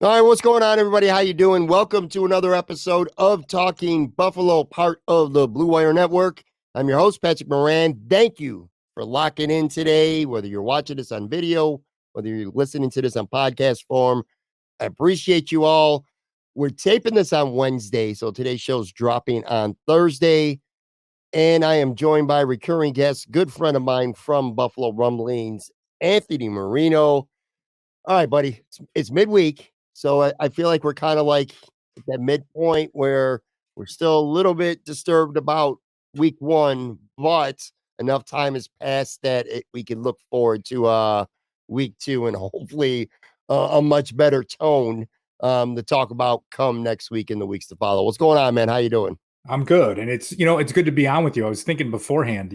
All right, what's going on, everybody? How you doing? Welcome to another episode of Talking Buffalo, part of the Blue Wire Network. I'm your host, Patrick Moran. Thank you for locking in today, whether you're watching this on video, whether you're listening to this on podcast form. I appreciate you all. We're taping this on Wednesday, so today's show's dropping on Thursday, and I am joined by a recurring guest, good friend of mine from Buffalo Rumblings, Anthony Marino. All right, buddy. It's midweek. So I feel like we're kind of like at that midpoint where we're still a little bit disturbed about week one, but enough time has passed that we can look forward to week two and hopefully a much better tone to talk about come next week and the weeks to follow. What's going on, man? How you doing? I'm good. And it's good to be on with you. I was thinking beforehand,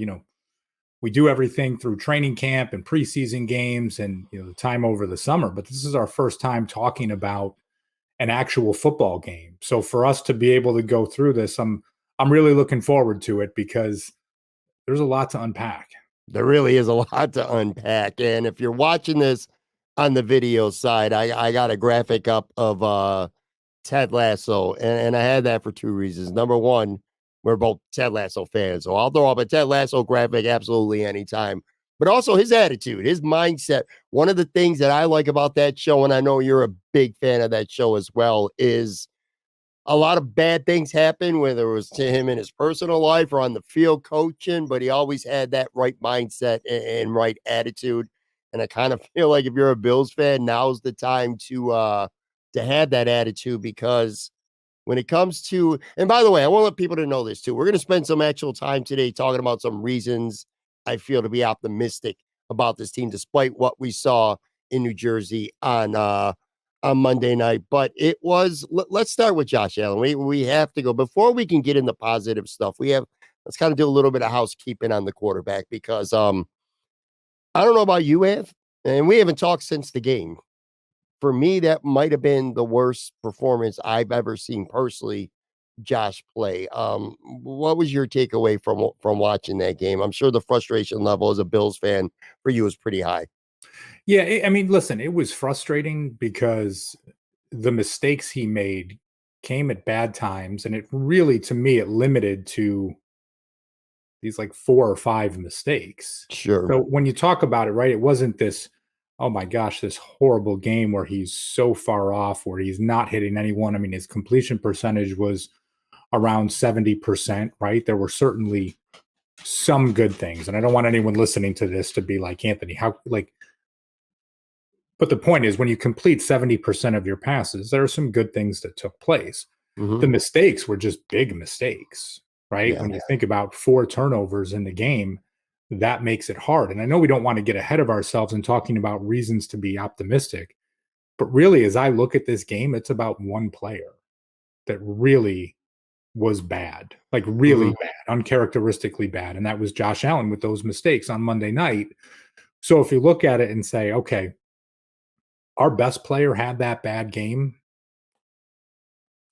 we do everything through training camp and preseason games and, the time over the summer, but this is our first time talking about an actual football game. So for us to be able to go through this, I'm really looking forward to it because there's a lot to unpack. There really is a lot to unpack. And if you're watching this on the video side, I got a graphic up of Ted Lasso, and I had that for two reasons. Number one, we're both Ted Lasso fans, so I'll throw up a Ted Lasso graphic absolutely anytime. But also his attitude, his mindset. One of the things that I like about that show, and I know you're a big fan of that show as well, is a lot of bad things happen, whether it was to him in his personal life or on the field coaching, but he always had that right mindset and right attitude. And I kind of feel like if you're a Bills fan, now's the time to have that attitude, because when it comes to, and by the way, I want to let people to know this too. We're going to spend some actual time today talking about some reasons I feel to be optimistic about this team, despite what we saw in New Jersey on Monday night. But it was, let's start with Josh Allen. We have to go before we can get into positive stuff. Let's kind of do a little bit of housekeeping on the quarterback, because I don't know about you, Anth, and we haven't talked since the game. For me, that might have been the worst performance I've ever seen personally Josh play. What was your takeaway from watching that game? I'm sure the frustration level as a Bills fan for you is pretty high. Yeah, I mean, listen, it was frustrating because the mistakes he made came at bad times, and it really, to me, it limited to these like 4 or 5 mistakes. Sure. So when you talk about it, right, it wasn't this, oh my gosh, this horrible game where he's so far off, where he's not hitting anyone. I mean, his completion percentage was around 70%, right? There were certainly some good things. And I don't want anyone listening to this to be like, Anthony, but the point is, when you complete 70% of your passes, there are some good things that took place. Mm-hmm. The mistakes were just big mistakes, right? Yeah. When you think about 4 turnovers in the game, that makes it hard. And I know we don't want to get ahead of ourselves in talking about reasons to be optimistic, but really, as I look at this game, it's about one player that really was bad, like really bad, uncharacteristically bad. And that was Josh Allen with those mistakes on Monday night. So if you look at it and say, okay, our best player had that bad game,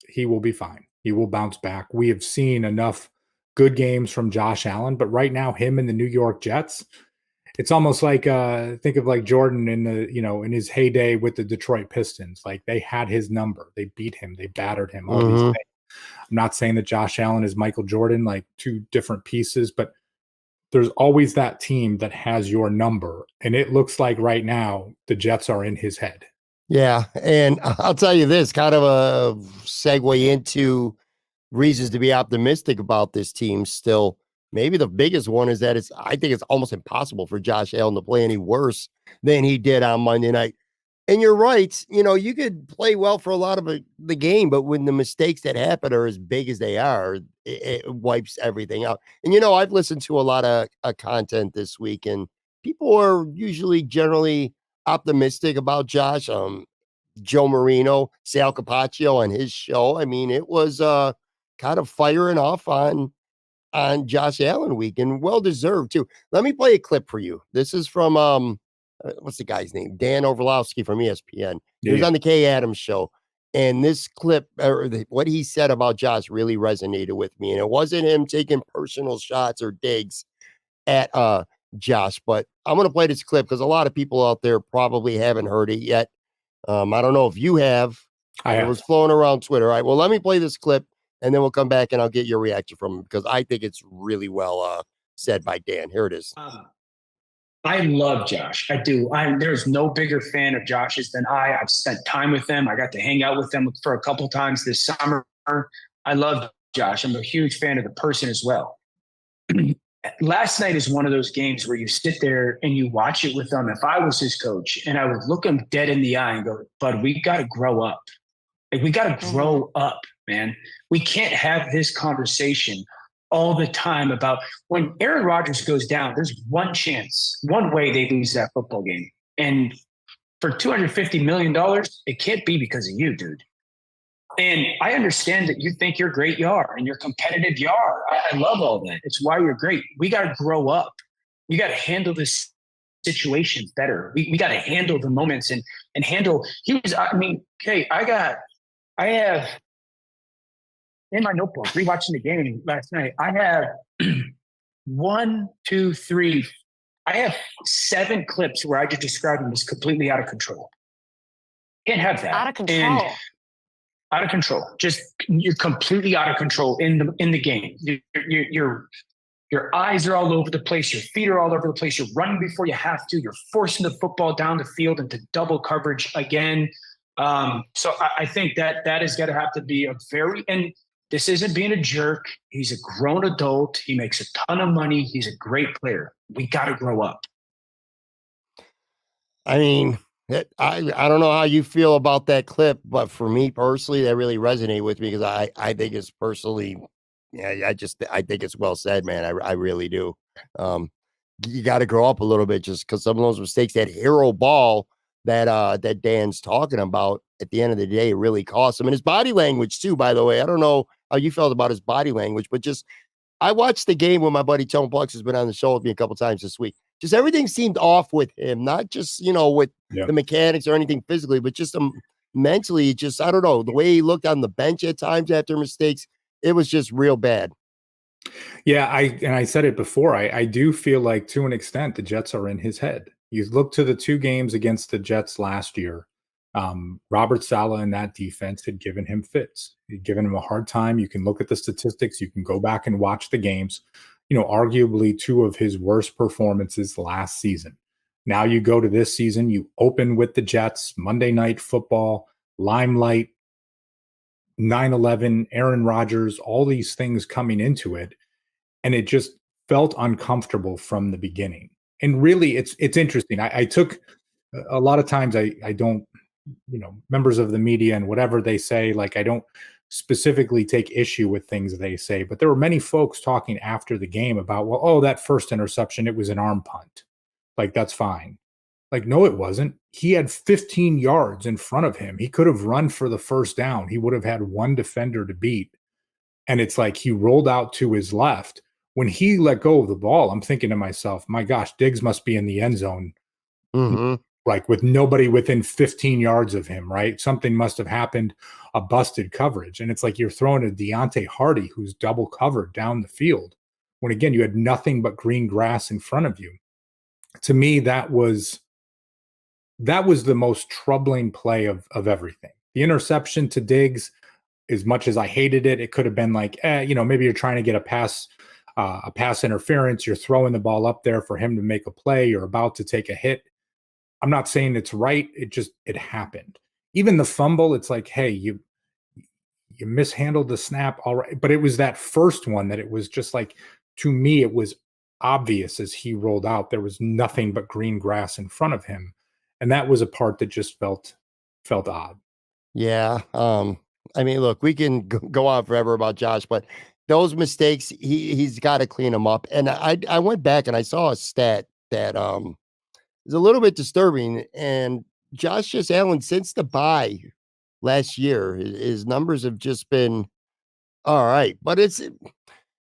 he will be fine. He will bounce back. We have seen enough good games from Josh Allen, but right now, him and the New York Jets, it's almost like think of like Jordan in in his heyday with the Detroit Pistons. Like, they had his number, they beat him, they battered him, all these things. I'm not saying that Josh Allen is Michael Jordan, like two different pieces, but there's always that team that has your number. And it looks like right now the Jets are in his head. Yeah. And I'll tell you this, kind of a segue into reasons to be optimistic about this team still. Maybe the biggest one is that I think it's almost impossible for Josh Allen to play any worse than he did on Monday night. And you're right. You could play well for a lot of the game, but when the mistakes that happen are as big as they are, it wipes everything out. And, I've listened to a lot of content this week, and people are usually generally optimistic about Josh. Joe Marino, Sal Capaccio on his show. I mean, it was kind of firing off on Josh Allen week, and well deserved too. Let me play a clip for you. This is from what's the guy's name? Dan Orlovsky from ESPN. He was on the Kay Adams show, and this clip, what he said about Josh, really resonated with me. And it wasn't him taking personal shots or digs at Josh, but I'm going to play this clip because a lot of people out there probably haven't heard it yet. I don't know if you have, I It have. was flowing around Twitter. All right. Well, let me play this clip and then we'll come back and I'll get your reaction from him because I think it's really well said by Dan. Here it is. I love Josh. I do. There's no bigger fan of Josh's than I. I've spent time with them. I got to hang out with them for a couple times this summer. I love Josh. I'm a huge fan of the person as well. Last night is one of those games where you sit there and you watch it with them. If I was his coach and I would look him dead in the eye and go, "Bud, we got to grow up. Like, we got to grow up, man. We can't have this conversation all the time about when Aaron Rodgers goes down, there's one chance, one way they lose that football game. And for $250 million, it can't be because of you, dude. And I understand that you think you're great, you are, and you're competitive, you are. I love all that. It's why you're great. We got to grow up. We got to handle this situation better. We got to handle the moments and handle. Okay, I have in my notebook, rewatching the game last night, I have 1, 2, 3. I have 7 clips where I just describe him as completely out of control. Can't have that. Out of control. And out of control. Just you're completely out of control in the game. Your eyes are all over the place. Your feet are all over the place. You're running before you have to. You're forcing the football down the field into double coverage again. So I think that is going to have to be and this isn't being a jerk. He's a grown adult. He makes a ton of money. He's a great player. We got to grow up. I mean, I don't know how you feel about that clip, but for me personally, that really resonated with me because I think it's personally, yeah, I think it's well said, man. I really do. You got to grow up a little bit just because some of those mistakes, that hero ball that Dan's talking about, at the end of the day, it really cost him. And his body language too, by the way. I don't know how you felt about his body language, but just I watched the game when my buddy Tone Plux has been on the show with me a couple times this week. Just everything seemed off with him, not just, with the mechanics or anything physically, but just mentally, just, I don't know, the way he looked on the bench at times after mistakes, it was just real bad. Yeah, I said it before. I do feel like to an extent the Jets are in his head. You look to the 2 games against the Jets last year. Robert Saleh in that defense had given him fits. He'd given him a hard time. You can look at the statistics. You can go back and watch the games. Arguably 2 of his worst performances last season. Now you go to this season, you open with the Jets, Monday Night Football, limelight, 9/11, Aaron Rodgers, all these things coming into it. And it just felt uncomfortable from the beginning. And really, it's interesting. I took a lot of times I don't, members of the media and whatever they say, like I don't specifically take issue with things they say, but there were many folks talking after the game about, well, oh, that first interception, it was an arm punt. Like, that's fine. Like, no, it wasn't. He had 15 yards in front of him. He could have run for the first down. He would have had one defender to beat. And it's like he rolled out to his left. When he let go of the ball, I'm thinking to myself, my gosh, Diggs must be in the end zone. Like with nobody within 15 yards of him, right? Something must have happened, a busted coverage. And it's like you're throwing a Deontay Hardy who's double covered down the field when, again, you had nothing but green grass in front of you. To me, that was the most troubling play of everything. The interception to Diggs, as much as I hated it, it could have been like, maybe you're trying to get a pass interference. You're throwing the ball up there for him to make a play. You're about to take a hit. I'm not saying it's right. It happened. Even the fumble, it's like, hey, you mishandled the snap. All right. But it was that first one that it was just like, to me, it was obvious as he rolled out, there was nothing but green grass in front of him. And that was a part that just felt odd. Yeah. I mean, look, we can go on forever about Josh, but those mistakes, he's got to clean them up. And I went back and I saw a stat that is a little bit disturbing. And Josh Allen, since the bye last year, his numbers have just been all right. But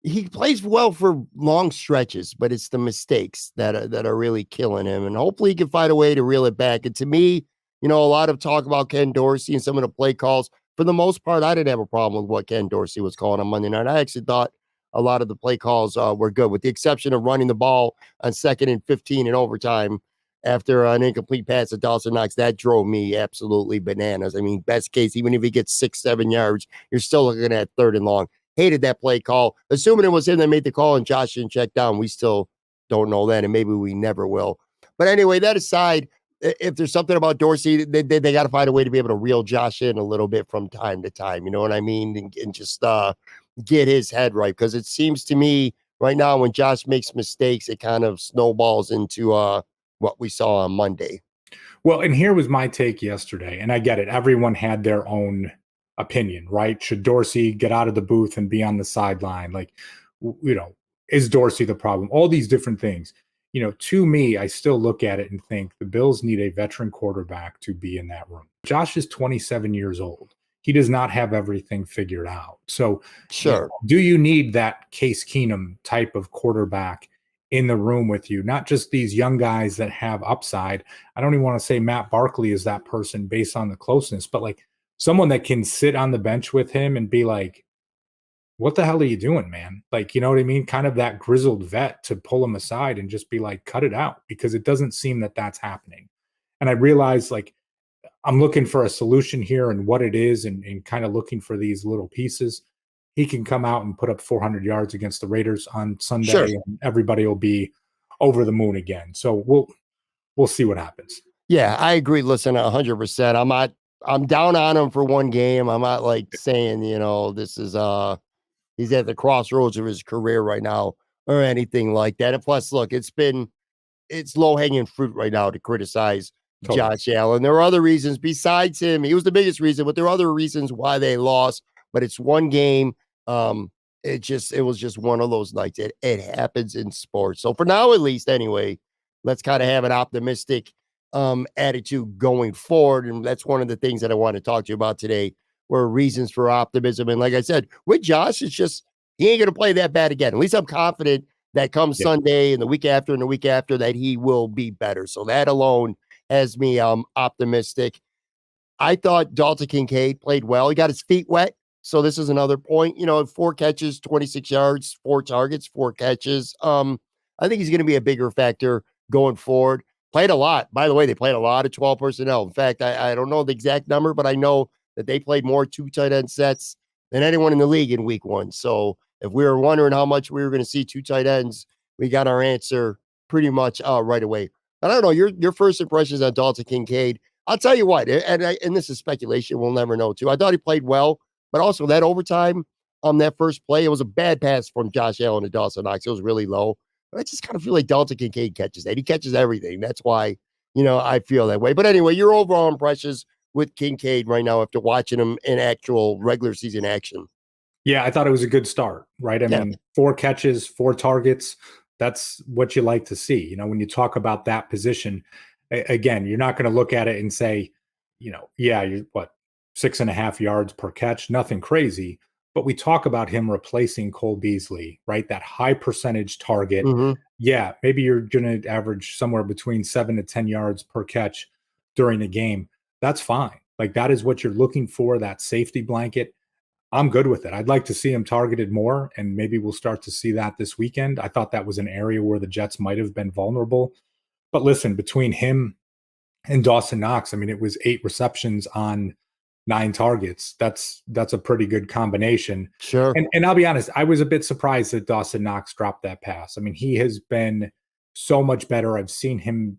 he plays well for long stretches, but it's the mistakes that are really killing him. And hopefully he can find a way to reel it back. And to me, a lot of talk about Ken Dorsey and some of the play calls. For the most part, I didn't have a problem with what Ken Dorsey was calling on Monday night. I actually thought a lot of the play calls were good, with the exception of running the ball on 2nd and 15 in overtime. after an incomplete pass to Dawson Knox. That drove me absolutely bananas. I mean, best case, even if he gets 6-7 yards, you're still looking at 3rd and long. Hated that play call. Assuming it was him that made the call and Josh didn't check down, we still don't know that, and maybe we never will. But anyway, that aside, if there's something about Dorsey, they got to find a way to be able to reel Josh in a little bit from time to time. You know what I mean? And just get his head right, because it seems to me right now when Josh makes mistakes, it kind of snowballs into what we saw on Monday. Well, and here was my take yesterday, and I get it. Everyone had their own opinion, right? Should Dorsey get out of the booth and be on the sideline? Like, is Dorsey the problem? All these different things. To me, I still look at it and think the Bills need a veteran quarterback to be in that room. Josh is 27 years old. He does not have everything figured out. So, sure, do you need that Case Keenum type of quarterback in the room with you? Not just these young guys that have upside. I don't even want to say Matt Barkley is that person based on the closeness, but like someone that can sit on the bench with him and be like, what the hell are you doing, man? Like, you know what I mean? Kind of that grizzled vet to pull him aside and just be like, cut it out, because it doesn't seem that that's happening. And I realize, like, I'm looking for a solution here and what it is, and kind of looking for these little pieces. He can come out and put up 400 yards against the Raiders on Sunday, sure, and everybody will be over the moon again. So we'll see what happens. Yeah, I agree. Listen, 100%. I'm down on him for one game. I'm not like saying, this is he's at the crossroads of his career right now or anything like that. And plus, look, it's low hanging fruit right now to criticize Totally. Josh Allen. There are other reasons besides him. He was the biggest reason, but there are other reasons why they lost. But it's one game. It was just one of those nights. It happens in sports. So for now, at least, anyway, let's kind of have an optimistic attitude going forward. And that's one of the things that I want to talk to you about today were reasons for optimism. And like I said, with Josh, it's just he ain't going to play that bad again. At least I'm confident that comes Sunday and the week after that he will be better. So that alone has me optimistic. I thought Dalton Kincaid played well. He got his feet wet. So this is another point. 4 catches, 26 yards, 4 targets, 4 catches. I think he's going to be a bigger factor going forward. Played a lot. By the way, they played a lot of 12 personnel. In fact, I don't know the exact number, but I know that they played more 2 tight end sets than anyone in the league in week 1. So if we were wondering how much we were going to see 2 tight ends, we got our answer pretty much right away. And I don't know, your first impressions on Dalton Kincaid. I'll tell you what, and this is speculation. We'll never know too. I thought he played well, but also that overtime on that first play, it was a bad pass from Josh Allen to Dawson Knox. It was really low. I just kind of feel like Dalton Kincaid catches that. He catches everything. That's why, I feel that way. But anyway, your overall impressions with Kincaid right now after watching him in actual regular season action. Yeah, I thought it was a good start, right? I mean, 4 catches, 4 targets. That's what you like to see. When you talk about that position, again, you're not going to look at it and say, you're 6.5 yards per catch, nothing crazy. But we talk about him replacing Cole Beasley, right? That high percentage target. Mm-hmm. Yeah, maybe you're going to average somewhere between 7 to 10 yards per catch during the game. That's fine. Like, that is what you're looking for, that safety blanket. I'm good with it. I'd like to see him targeted more, and maybe we'll start to see that this weekend. I thought that was an area where the Jets might have been vulnerable. But listen, between him and Dawson Knox, I mean, it was 8 receptions on 9 targets. That's a pretty good combination. Sure. And I'll be honest, I was a bit surprised that Dawson Knox dropped that pass. I mean, he has been so much better. I've seen him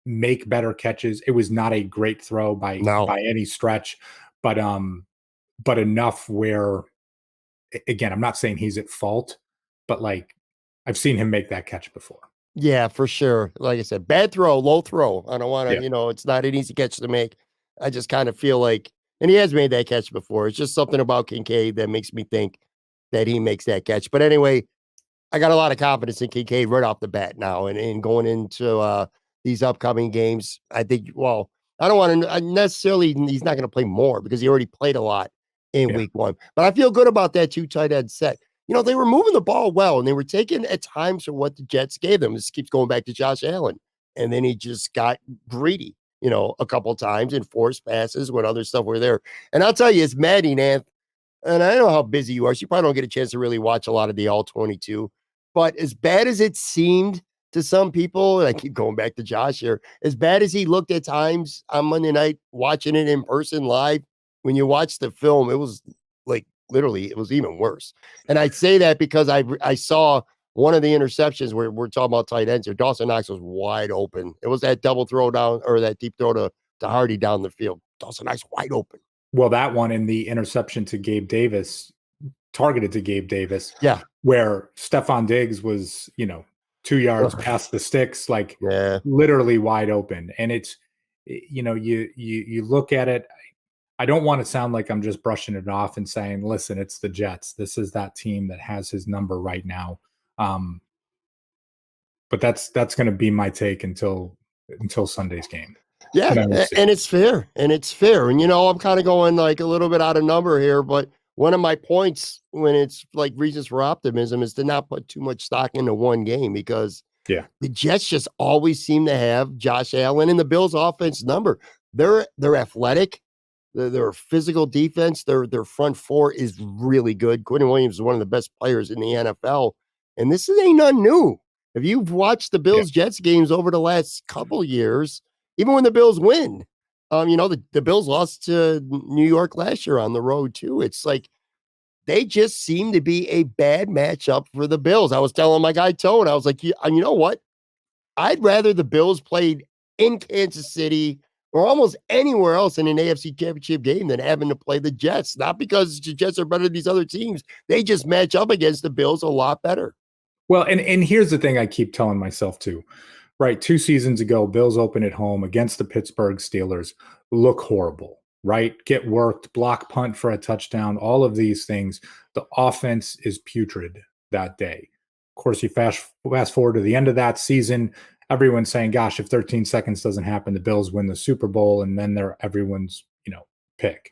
make better catches. It was not a great throw by any stretch, but enough where, again, I'm not saying he's at fault, but like I've seen him make that catch before. Yeah, for sure. Like I said, bad throw, low throw. I don't want to, Yeah. it's not an easy catch to make. I just kind of feel like, and he has made that catch before. It's just something about Kincaid that makes me think that he makes that catch. But anyway, I got a lot of confidence in Kincaid right off the bat now. And going into these upcoming games, I think, well, I don't want to necessarily, he's not going to play more because he already played a lot in week 1. But I feel good about that 2 tight end set. They were moving the ball well, and they were taking at times for what the Jets gave them. This keeps going back to Josh Allen. And then he just got greedy, a couple of times and forced passes when other stuff were there. And I'll tell you, it's maddening, Anth. And I know how busy you are, so you probably don't get a chance to really watch a lot of the All-22. But as bad as it seemed to some people, and I keep going back to Josh here, as bad as he looked at times on Monday night, watching it in person live, when you watch the film, it was like literally, it was even worse. And I say that because I saw one of the interceptions where we're talking about tight ends here. Dawson Knox was wide open. It was that double throw down or that deep throw to Hardy down the field. Dawson Knox wide open. Well, that one in the interception to Gabe Davis, targeted to Gabe Davis, Yeah, where Stefon Diggs was, 2 yards past the sticks, like yeah. literally wide open. And it's, you look at it. I don't want to sound like I'm just brushing it off and saying, listen, it's the Jets. This is that team that has his number right now. But that's going to be my take until Sunday's game. Yeah, and it's fair. And I'm kind of going like a little bit out of number here, but one of my points when it's like reasons for optimism is to not put too much stock into one game, because the Jets just always seem to have Josh Allen and the Bills offense number. They're athletic. Their physical defense, their front four is really good. Quentin Williams is one of the best players in the NFL. And this ain't nothing new. If you've watched the Bills-Jets games over the last couple years, even when the Bills win, the Bills lost to New York last year on the road too. It's like they just seem to be a bad matchup for the Bills. I was telling my guy Tone, I was like, you know what? I'd rather the Bills played in Kansas City or almost anywhere else in an AFC Championship game than having to play the Jets. Not because the Jets are better than these other teams. They just match up against the Bills a lot better. Well, and here's the thing I keep telling myself too, right? 2 seasons ago, Bills open at home against the Pittsburgh Steelers, look horrible, right? Get worked, block punt for a touchdown, all of these things. The offense is putrid that day. Of course, you fast forward to the end of that season, everyone's saying, gosh, if 13 seconds doesn't happen, the Bills win the Super Bowl, and then they're everyone's, pick.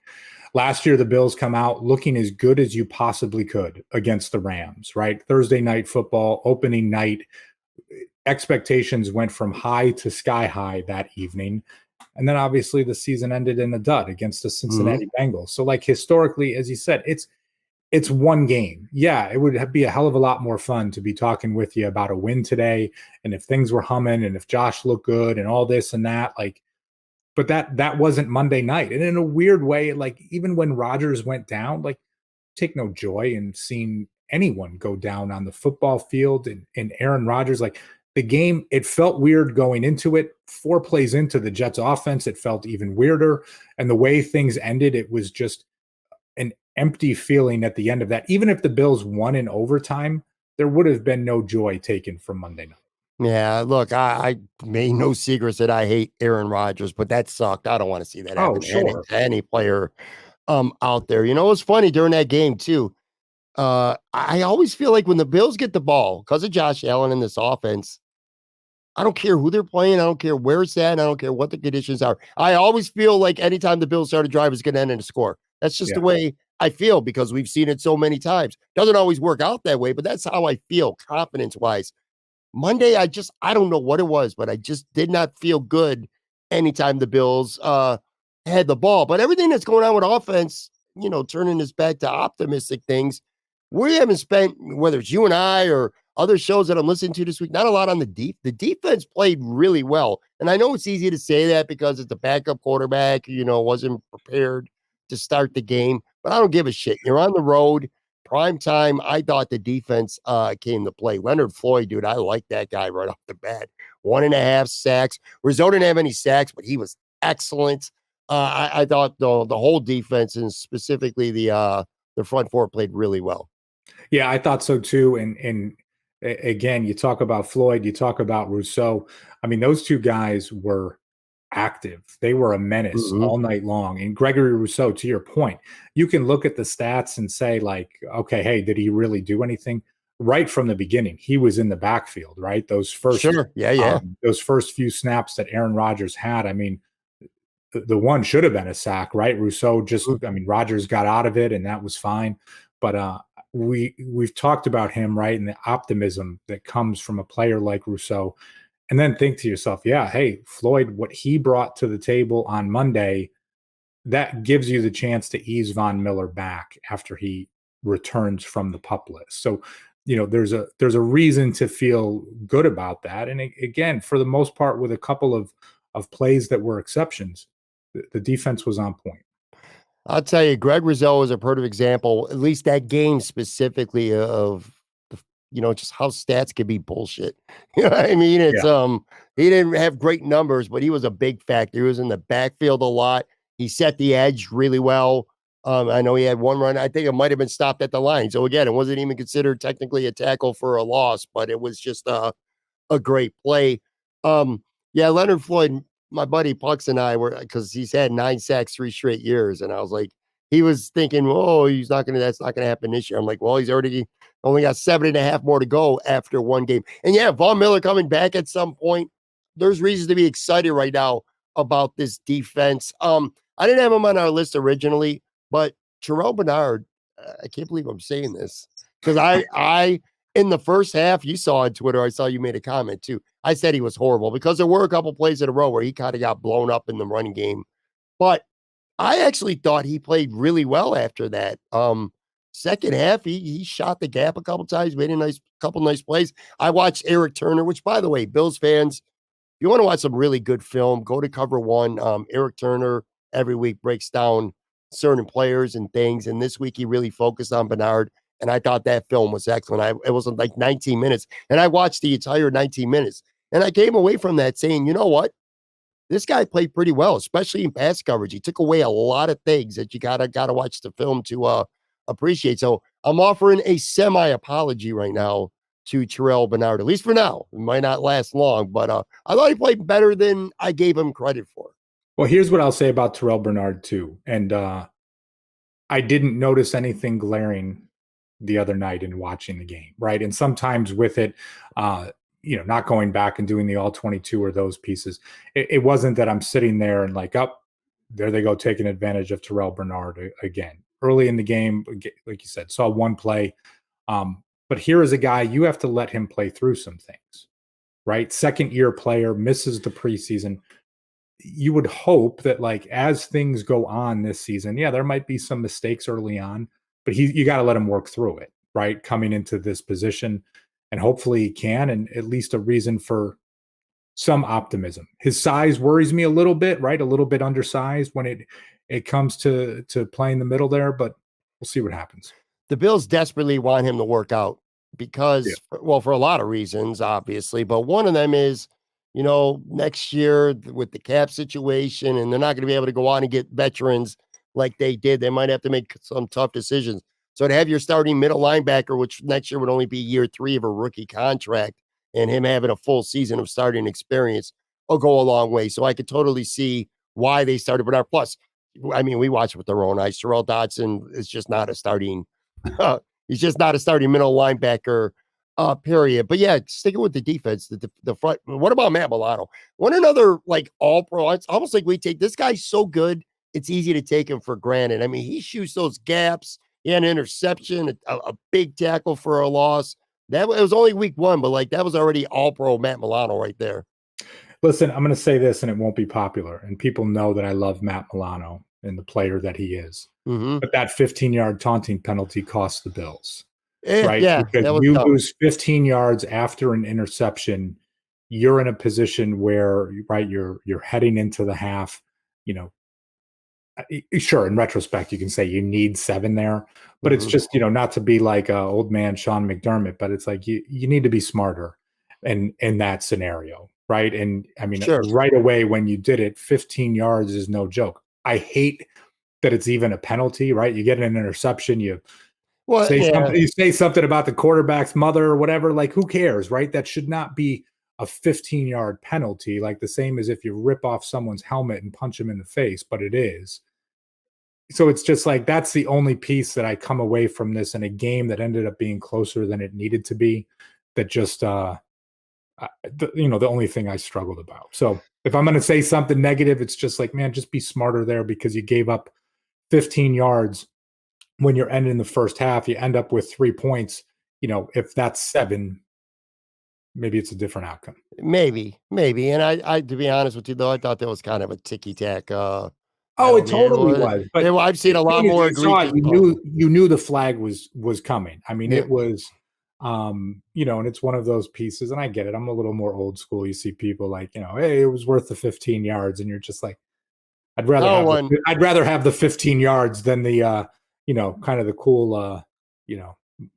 Last year, the Bills come out looking as good as you possibly could against the Rams, right? Thursday night football, opening night. Expectations went from high to sky high that evening. And then obviously the season ended in a dud against the Cincinnati Bengals. So like historically, as you said, it's one game. Yeah, it would be a hell of a lot more fun to be talking with you about a win today. And if things were humming and if Josh looked good and all this and that, but that wasn't Monday night. And in a weird way, like even when Rodgers went down, like take no joy in seeing anyone go down on the football field and Aaron Rodgers, like the game, it felt weird going into it. 4 plays into the Jets offense, it felt even weirder. And the way things ended, it was just an empty feeling at the end of that. Even if the Bills won in overtime, there would have been no joy taken from Monday night. Yeah, look, I made no secrets that I hate Aaron Rodgers, but that sucked. I don't want to see that happen to any player out there. It was funny during that game too. I always feel like when the Bills get the ball, because of Josh Allen in this offense, I don't care who they're playing. I don't care where it's at. And I don't care what the conditions are. I always feel like anytime the Bills start a drive, it's going to end in a score. That's just the way I feel because we've seen it so many times. Doesn't always work out that way, but that's how I feel confidence-wise. Monday, I don't know what it was, but I just did not feel good anytime the Bills had the ball. But everything that's going on with offense, turning this back to optimistic things, we haven't spent, whether it's you and I or other shows that I'm listening to this week, not a lot on the deep. The defense played really well. And I know it's easy to say that because it's a backup quarterback, wasn't prepared to start the game, but I don't give a shit. You're on the road. Prime time, I thought the defense came to play. Leonard Floyd, dude, I like that guy right off the bat. 1.5 sacks. Rizzo didn't have any sacks, but he was excellent. I thought the whole defense and specifically the front four played really well. Yeah, I thought so too. And again, you talk about Floyd, you talk about Rousseau. I mean, those 2 guys were active. They were a menace all night long. And Gregory Rousseau, to your point, you can look at the stats and say like, okay, hey, did he really do anything? Right from the beginning, he was in the backfield, right? Those first, those first few snaps that Aaron Rodgers had. I mean, the one should have been a sack, right? Rousseau Rodgers got out of it and that was fine. But we've talked about him, right? And the optimism that comes from a player like Rousseau. And then think to yourself, yeah, hey, Floyd, what he brought to the table on Monday, that gives you the chance to ease Von Miller back after he returns from the PUP list. So there's a reason to feel good about that. And again, for the most part, with a couple of plays that were exceptions, the defense was on point. I'll tell you, Greg Rousseau is a perfect example, at least that game specifically, of just how stats can be bullshit. You know what I mean? It's he didn't have great numbers, but he was a big factor. He was in the backfield a lot. He set the edge really well. I know he had one run. I think it might have been stopped at the line. So again, it wasn't even considered technically a tackle for a loss, but it was just a great play. Yeah, Leonard Floyd, my buddy Pucks and I were, because he's had 9 sacks 3 straight years, and I was like, he was thinking, oh, that's not gonna happen this year. I'm like, well, he's already only got 7.5 more to go after one game. And yeah, Von Miller coming back at some point. There's reasons to be excited right now about this defense. I didn't have him on our list originally, but Terrell Bernard, I can't believe I'm saying this, because I in the first half, you saw on Twitter, I saw you made a comment too. I said he was horrible because there were a couple plays in a row where he kind of got blown up in the running game. But I actually thought he played really well after that. Second half, he shot the gap a couple times, made a couple nice plays. I watched Eric Turner, which, by the way, Bills fans, if you want to watch some really good film, go to Cover One. Eric Turner every week breaks down certain players and things. And this week he really focused on Bernard. And I thought that film was excellent. It was like 19 minutes. And I watched the entire 19 minutes. And I came away from that saying, you know what? This guy played pretty well, especially in pass coverage. He took away a lot of things that you gotta watch the film to appreciate. So I'm offering a semi-apology right now to Terrell Bernard, at least for now. It might not last long, but I thought he played better than I gave him credit for. Well, here's what I'll say about Terrell Bernard too. And I didn't notice anything glaring the other night in watching the game, right? And sometimes with it, not going back and doing the all 22 or those pieces, it wasn't that I'm sitting there and like, oh, there they go, taking advantage of Terrell Bernard again. Early in the game, like you said, saw one play. But here is a guy, you have to let him play through some things, right? Second-year player, misses the preseason. You would hope that, like, as things go on this season, yeah, there might be some mistakes early on, but you got to let him work through it, right? Coming into this position, and hopefully he can, and at least a reason for some optimism. His size worries me a little bit, right? A little bit undersized when it comes to playing the middle there, but we'll see what happens. The Bills desperately want him to work out because, well, for a lot of reasons, obviously, but one of them is, next year with the cap situation, and they're not going to be able to go on and get veterans like they did. They might have to make some tough decisions. So to have your starting middle linebacker, which next year would only be year 3 of a rookie contract, and him having a full season of starting experience will go a long way. So I could totally see why they started Bernard. Plus, I mean, we watch it with our own eyes. Terrell Dodson is just not a starting he's just not a starting middle linebacker, period. But yeah, sticking with the defense, the front. What about Matt Milano? One another like all pro. It's almost like we take this guy's so good, it's easy to take him for granted. I mean, he shoots those gaps. He had an interception, a big tackle for a loss. It was only week 1, but like that was already all pro Matt Milano right there. Listen, I'm going to say this, and it won't be popular, and people know that I love Matt Milano and the player that he is. Mm-hmm. But that 15-yard taunting penalty cost the Bills, right? Yeah, because you lose 15 yards after an interception, you're in a position where, right, you're heading into the half. Sure, in retrospect, you can say you need 7 there, but it's just, not to be like old man Sean McDermott, but it's like you need to be smarter in that scenario, right? And I mean, right away when you did it, 15 yards is no joke. I hate that it's even a penalty, right? You get an interception, you say something about the quarterback's mother or whatever, like who cares, right? That should not be a 15-yard penalty, like the same as if you rip off someone's helmet and punch him in the face, but it is. So it's just like, that's the only piece that I come away from this in a game that ended up being closer than it needed to be, that just, the only thing I struggled about. So if I'm going to say something negative, it's just like, man, just be smarter there, because you gave up 15 yards when you're ending the first half. You end up with 3 points. If that's 7, maybe it's a different outcome. Maybe. And I to be honest with you, though, I thought that was kind of a ticky-tack. It totally was. But I've seen a lot more egregious. You knew the flag was coming. I mean, it was And it's one of those pieces, and I get it. I'm a little more old school. You see people like, hey, it was worth the 15 yards, and you're just like, I'd rather have the 15 yards than the kind of the cool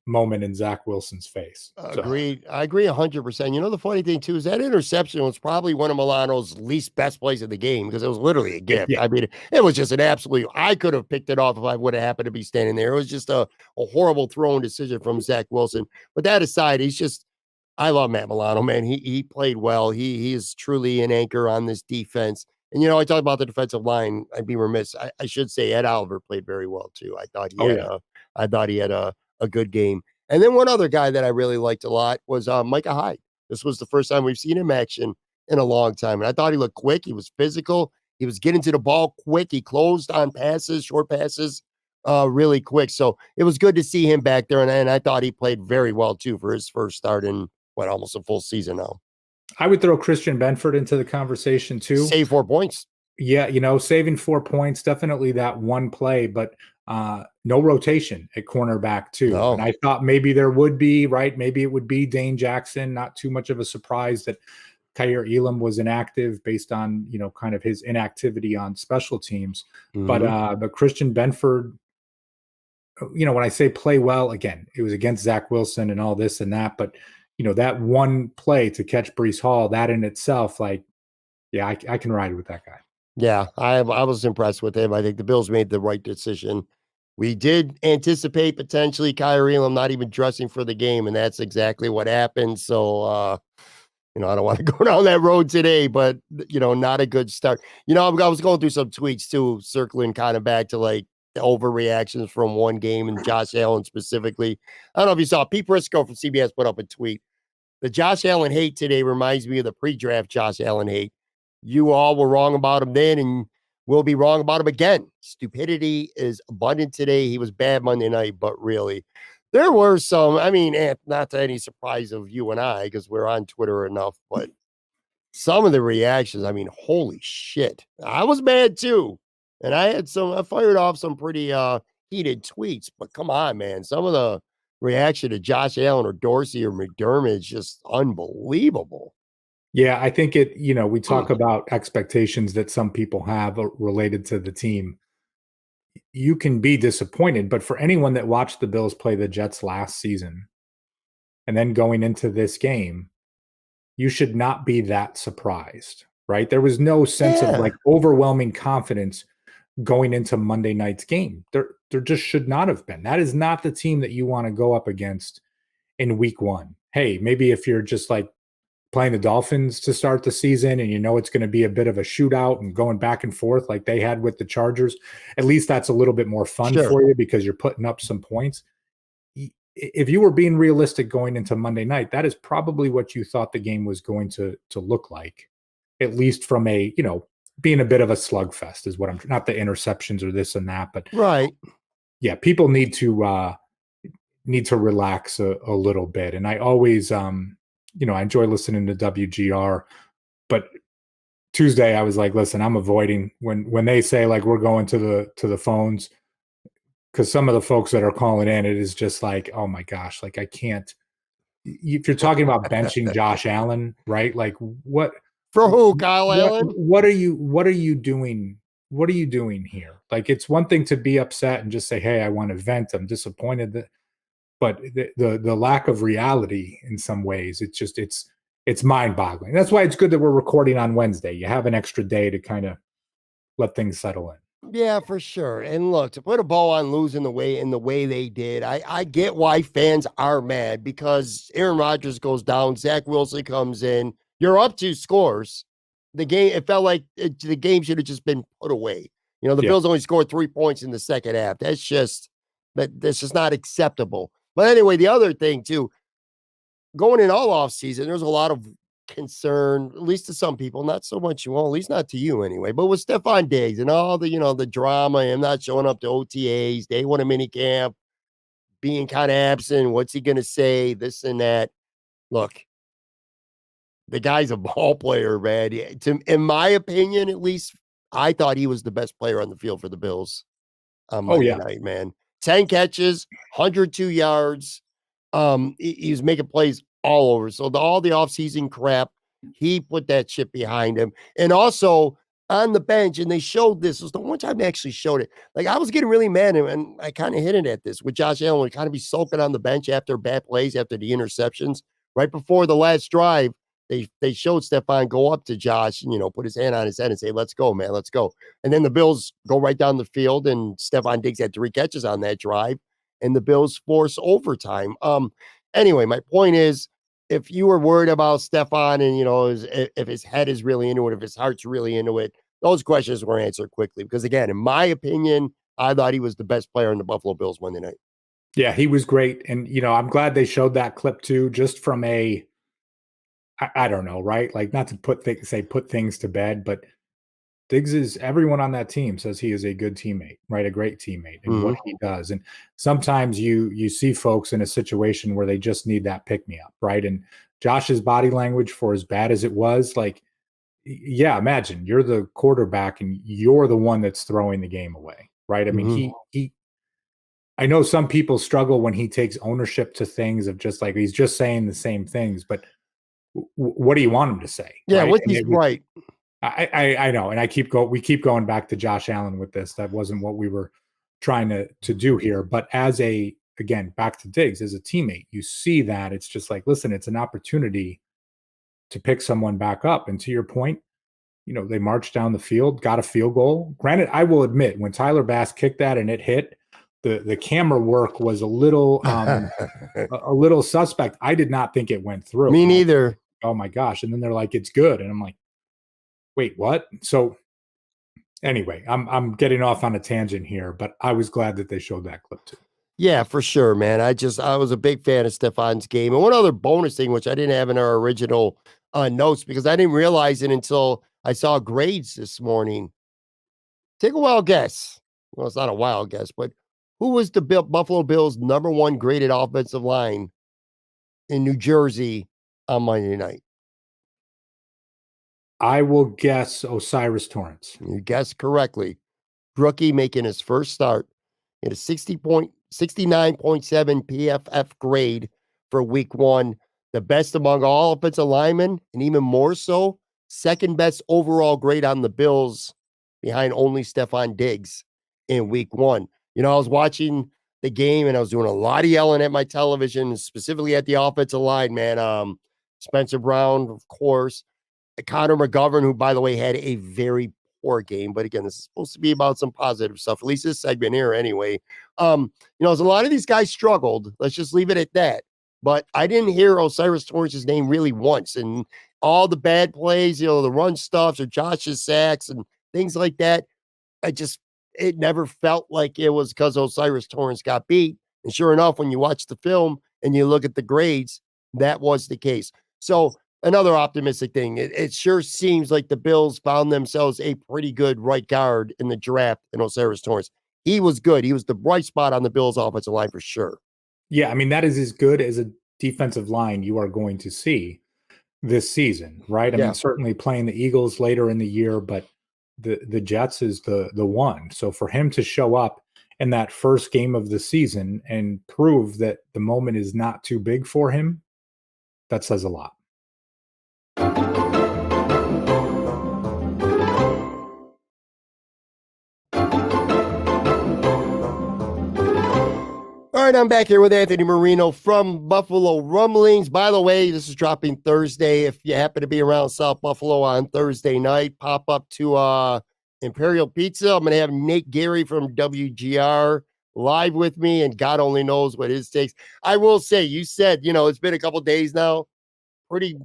moment in Zach Wilson's face. Agreed. I agree 100%. The funny thing too is that interception was probably one of Milano's least best plays of the game because it was literally a gift. Yeah. I mean, it was just an absolute. I could have picked it off if I would have happened to be standing there. It was just a horrible throwing decision from Zach Wilson. But that aside, I love Matt Milano, man. He played well. He is truly an anchor on this defense. And I talked about the defensive line. I'd be remiss. I should say Ed Oliver played very well too. I thought he had a good game. And then one other guy that I really liked a lot was Micah Hyde. This was the first time we've seen him action in a long time. And I thought he looked quick. He was physical. He was getting to the ball quick. He closed on passes, short passes, really quick. So it was good to see him back there. And I thought he played very well too for his first start in almost a full season now. I would throw Christian Benford into the conversation too. Save 4 points. Yeah, saving 4 points, definitely that one play, but no rotation at cornerback too. No. And I thought maybe there would be, right? Maybe it would be Dane Jackson. Not too much of a surprise that Kaiir Elam was inactive based on, kind of his inactivity on special teams. Mm-hmm. But Christian Benford, when I say play well, again, it was against Zach Wilson and all this and that, but that one play to catch Breece Hall, that in itself, I can ride with that guy. Yeah, I was impressed with him. I think the Bills made the right decision. We did anticipate potentially Kaiir Elam not even dressing for the game, and that's exactly what happened. So, I don't want to go down that road today, but, not a good start. I was going through some tweets too, circling kind of back to the overreactions from one game and Josh Allen specifically. I don't know if you saw Pete Prisco from CBS put up a tweet. The Josh Allen hate today reminds me of the pre-draft Josh Allen hate. You all were wrong about him then, and we'll be wrong about him again. Stupidity is abundant today. He was bad Monday night, but really, there were some, not to any surprise of you and I, because we're on Twitter enough, but some of the reactions, holy shit. I was mad too. And I fired off some pretty heated tweets, but come on, man. Some of the reaction to Josh Allen or Dorsey or McDermott is just unbelievable. Yeah, I think we talk about expectations that some people have related to the team. You can be disappointed, but for anyone that watched the Bills play the Jets last season and then going into this game, you should not be that surprised, right? There was no sense of overwhelming confidence going into Monday night's game. There just should not have been. That is not the team that you want to go up against in week one. Hey, maybe if you're just playing the Dolphins to start the season and it's going to be a bit of a shootout and going back and forth like they had with the Chargers, at least that's a little bit more fun for you because you're putting up some points. If you were being realistic going into Monday night, that is probably what you thought the game was going to look like, at least from a, being a bit of a slugfest is what I'm, not the interceptions or this and that, but right. Yeah, people need to relax a little bit. And I always, I enjoy listening to WGR, but Tuesday I was like, listen, I'm avoiding when they say we're going to the phones, because some of the folks that are calling in, it is just oh my gosh, I can't. If you're talking about benching Josh Allen, right? What for who, Kyle Allen? What are you doing? What are you doing here? It's one thing to be upset and just say, hey, I want to vent. I'm disappointed that. But the lack of reality in some ways, it's mind-boggling. That's why it's good that we're recording on Wednesday. You have an extra day to kind of let things settle in. Yeah, for sure. And look, to put a bow on losing the way they did, I get why fans are mad, because Aaron Rodgers goes down, Zach Wilson comes in, you're up 2 scores. The game, it felt like the game should have just been put away. The Bills only scored 3 points in the second half. That's just not acceptable. But anyway, the other thing too, going in all off season, there's a lot of concern, at least to some people, not so much, well, at least not to you anyway, but with Stefon Diggs and all the, the drama, him not showing up to OTAs, day one of minicamp, being kind of absent. What's he going to say? This and that. Look, the guy's a ball player, man. In my opinion, at least, I thought he was the best player on the field for the Bills on Monday night, man. 10 catches, 102 yards. He was making plays all over. So all the offseason crap, he put that shit behind him. And also on the bench, and they showed this was the one time they actually showed it. Like I was getting really mad, and I kind of hinted at this with Josh Allen would kind of be sulking on the bench after bad plays, after the interceptions. Right before the last drive, they showed Stefon go up to Josh and put his hand on his head and say, "Let's go, man, let's go." And then the Bills go right down the field, and Stefon Diggs had 3 catches on that drive, and the Bills force overtime. Anyway, my point is, if you were worried about Stefon and if his head is really into it, if his heart's really into it, those questions were answered quickly. Because again, in my opinion, I thought he was the best player in the Buffalo Bills Monday night. Yeah, he was great. And, I'm glad they showed that clip too, just from I don't know, right? Like not to put things to bed, but everyone on that team says he is a good teammate, right? A great teammate in what he does. And sometimes you see folks in a situation where they just need that pick me up, right? And Josh's body language, for as bad as it was, like, yeah, imagine you're the quarterback and you're the one that's throwing the game away, right? I mean, I know some people struggle when he takes ownership to things of just like, he's just saying the same things, but what do you want him to say? Yeah, right? Right. I know, and we keep going back to Josh Allen with this. That wasn't what we were trying to do here. But again, back to Diggs, as a teammate, you see that it's just like, listen, it's an opportunity to pick someone back up. And to your point, they marched down the field, got a field goal. Granted, I will admit, when Tyler Bass kicked that and it hit, the camera work was a little a little suspect. I did not think it went through. Me neither. Oh my gosh. And then they're like, it's good. And I'm like, wait, what? So anyway, I'm getting off on a tangent here, but I was glad that they showed that clip too. Yeah, for sure, man. I was a big fan of Stefon's game. And one other bonus thing, which I didn't have in our original notes because I didn't realize it until I saw grades this morning. Take a wild guess. Well, it's not a wild guess, but who was the Buffalo Bills' #1 graded offensive line in New Jersey on Monday night? I will guess Osiris Torrance. You guessed correctly. Rookie making his first start at a 69.7 PFF grade for week 1. The best among all offensive linemen, and even more so, second best overall grade on the Bills behind only Stefon Diggs in week 1. I was watching the game and I was doing a lot of yelling at my television, specifically at the offensive line, man. Spencer Brown, of course. Connor McGovern, who, by the way, had a very poor game. But again, this is supposed to be about some positive stuff, at least this segment here anyway. As a lot of these guys struggled. Let's just leave it at that. But I didn't hear Osiris Torrance's name really once. And all the bad plays, the run stuffs or Josh's sacks and things like that, it never felt like it was because Osiris Torrance got beat. And sure enough, when you watch the film and you look at the grades, that was the case. So another optimistic thing, it sure seems like the Bills found themselves a pretty good right guard in the draft in Osiris Torrance. He was good. He was the bright spot on the Bills' offensive line for sure. Yeah, I mean, that is as good as a defensive line you are going to see this season, right? I mean, certainly playing the Eagles later in the year, but the Jets is the one. So for him to show up in that first game of the season and prove that the moment is not too big for him, that says a lot. All right, I'm back here with Anthony Marino from Buffalo Rumblings. By the way, this is dropping Thursday. If you happen to be around South Buffalo on Thursday night, pop up to Imperial Pizza. I'm going to have Nate Gary from WGR live with me, and God only knows what his takes. I will say, you said, it's been a couple days now. Pretty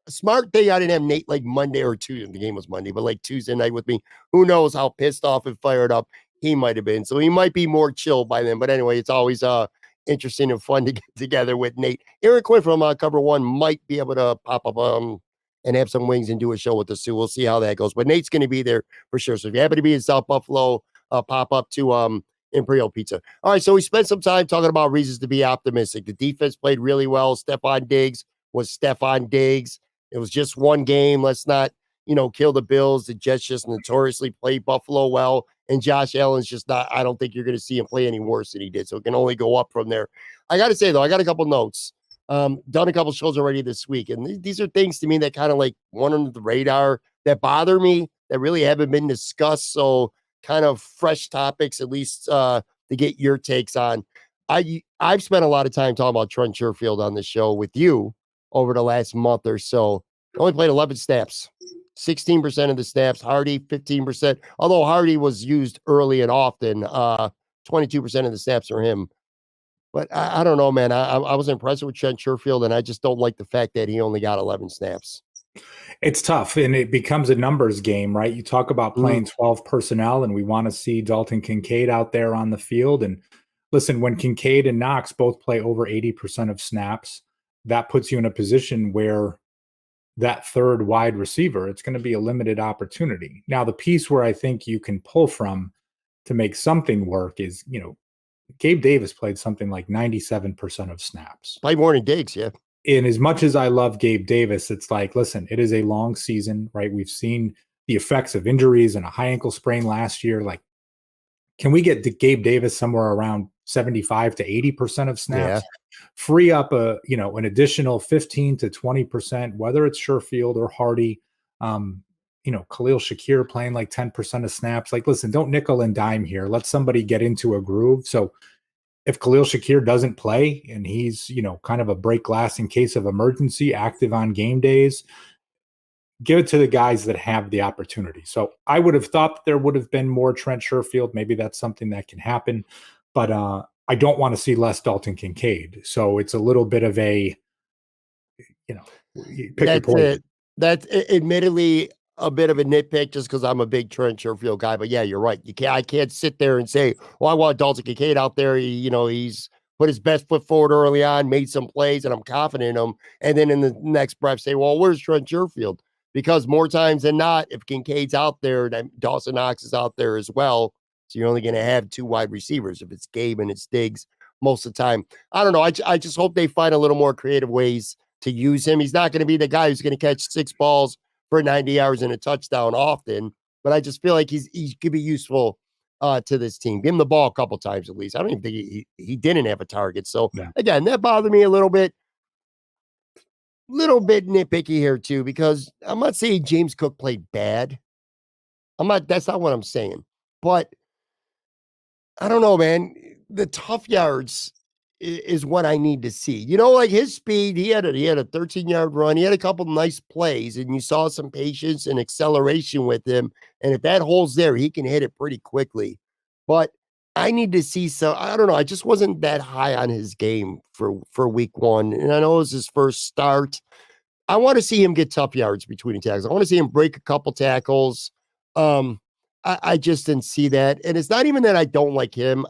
smart thing I didn't have Nate like Monday or Tuesday. The game was Monday, but like Tuesday night with me. Who knows how pissed off and fired up he might have been. So he might be more chill by then. But anyway, it's always interesting and fun to get together with Nate. Aaron Quinn from Cover One might be able to pop up and have some wings and do a show with us too. We'll see how that goes. But Nate's going to be there for sure. So if you happen to be in South Buffalo, pop up to Imperial Pizza. All right, so we spent some time talking about reasons to be optimistic. The defense played really well. Stefon Diggs was Stefon Diggs. It was just one game. Let's not, kill the Bills. The Jets just notoriously played Buffalo well. And Josh Allen's just not, I don't think you're going to see him play any worse than he did. So it can only go up from there. I got to say, though, I got a couple notes. Done a couple shows already this week. And these are things to me that kind of like went under the radar that bother me that really haven't been discussed. So kind of fresh topics, at least to get your takes on. I've spent a lot of time talking about Trent Sherfield on the show with you over the last month or so. Only played 11 snaps, 16% of the snaps. Hardy, 15%. Although Hardy was used early and often, 22% of the snaps are him. But I don't know, man. I was impressed with Trent Sherfield, and I just don't like the fact that he only got 11 snaps. It's tough, and it becomes a numbers game, right? You talk about playing 12 personnel, and we want to see Dalton Kincaid out there on the field. And listen, when Kincaid and Knox both play over 80% of snaps, that puts you in a position where that third wide receiver, it's going to be a limited opportunity. Now, the piece where I think you can pull from to make something work is, Gabe Davis played something like 97% of snaps. Played more than Diggs, yeah. And as much as I love Gabe Davis, it's like, listen, it is a long season, right? We've seen the effects of injuries and a high ankle sprain last year. Like, can we get Gabe Davis somewhere around 75 to 80% of snaps? Yeah. Free up an additional 15 to 20%, whether it's Sherfield or Hardy, Khalil Shakir playing like 10% of snaps. Like, listen, don't nickel and dime here. Let somebody get into a groove. So if Khalil Shakir doesn't play and he's, kind of a break glass in case of emergency, active on game days, give it to the guys that have the opportunity. So I would have thought there would have been more Trent Sherfield. Maybe that's something that can happen, but I don't want to see less Dalton Kincaid. So it's a little bit of a, pick your poison. That's admittedly a bit of a nitpick just because I'm a big Trent Sherfield guy. But yeah, you're right. I can't sit there and say, well, I want Dalton Kincaid out there. He's put his best foot forward early on, made some plays, and I'm confident in him. And then in the next breath say, well, where's Trent Sherfield? Because more times than not, if Kincaid's out there, then Dawson Knox is out there as well. So you're only going to have two wide receivers. If it's Gabe and it's Diggs most of the time. I don't know. I just hope they find a little more creative ways to use him. He's not going to be the guy who's going to catch 6 balls for 90 yards and a touchdown often, but I just feel like he could be useful to this team. Give him the ball a couple times at least. I don't even think he didn't have a target. So again, that bothered me a little bit nitpicky here too, because I'm not saying James Cook played bad. That's not what I'm saying, but I don't know, man. The tough yards is what I need to see. Like his speed, he had a 13-yard run. He had a couple nice plays, and you saw some patience and acceleration with him. And if that holds there, he can hit it pretty quickly. But I need to see some. I don't know. I just wasn't that high on his game for week 1, and I know it was his first start. I want to see him get tough yards between the tackles. I want to see him break a couple tackles. I just didn't see that, and it's not even that I don't like him.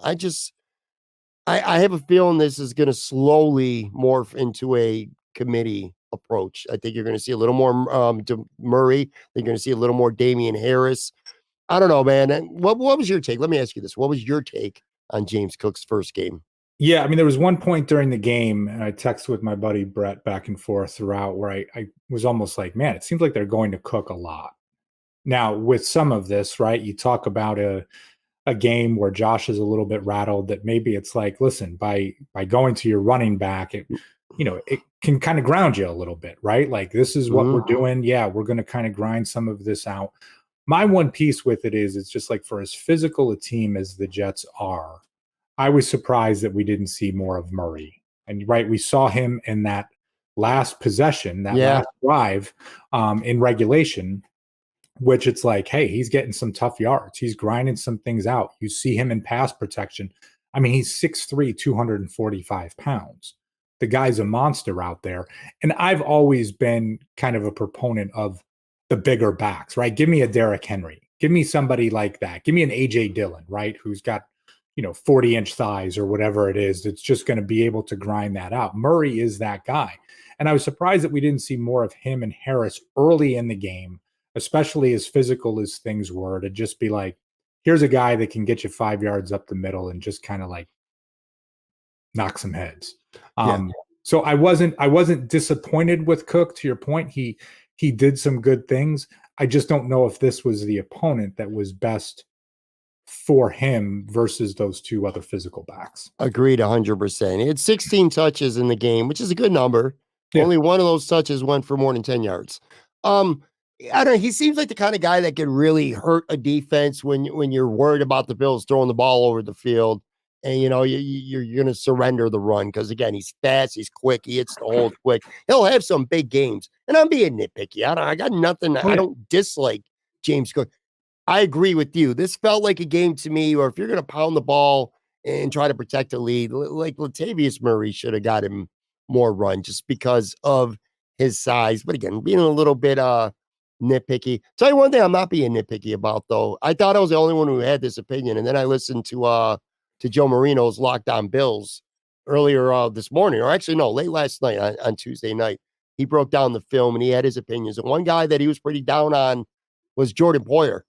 I have a feeling this is going to slowly morph into a committee approach. I think you're going to see a little more Murray. You're going to see a little more Damian Harris. I don't know, man. What was your take? Let me ask you this. What was your take on James Cook's first game? Yeah, I mean, there was one point during the game, and I texted with my buddy Brett back and forth throughout where I was almost like, man, it seems like they're going to Cook a lot. Now, with some of this, right, you talk about a game where Josh is a little bit rattled, that maybe it's like, listen, by going to your running back, it can kind of ground you a little bit, right? Like, this is what we're doing. Yeah, we're going to kind of grind some of this out. My one piece with it is, it's just like, for as physical a team as the Jets are, I was surprised that we didn't see more of Murray. And right, we saw him in that last possession, last drive in regulation, which it's like, hey, he's getting some tough yards. He's grinding some things out. You see him in pass protection. I mean, he's 6'3", 245 pounds. The guy's a monster out there. And I've always been kind of a proponent of the bigger backs, right? Give me a Derrick Henry. Give me somebody like that. Give me an A.J. Dillon, right? Who's got, 40-inch thighs or whatever it is, that's just going to be able to grind that out. Murray is that guy. And I was surprised that we didn't see more of him and Harris early in the game, especially as physical as things were, to just be like, here's a guy that can get you 5 yards up the middle and just kind of like knock some heads. So I wasn't disappointed with Cook. To your point, he did some good things. I just don't know if this was the opponent that was best for him versus those two other physical backs. Agreed 100%. He had 16 touches in the game, which is a good number. Yeah. Only one of those touches went for more than 10 yards. I don't know. He seems like the kind of guy that could really hurt a defense when you're worried about the Bills throwing the ball over the field, and you're going to surrender the run because again he's fast, he's quick, he hits the holes quick. He'll have some big games, and I'm being nitpicky. I got nothing. I don't dislike James Cook. I agree with you. This felt like a game to me, or if you're going to pound the ball and try to protect the lead, like Latavius Murray should have got him more run just because of his size. But again, being a little bit nitpicky. Tell you one thing I'm not being nitpicky about, though. I thought I was the only one who had this opinion, and then I listened to Joe Marino's Locked On Bills earlier this morning, or actually no, late last night on Tuesday night. He broke down the film and he had his opinions. And one guy that he was pretty down on was Jordan Poyer.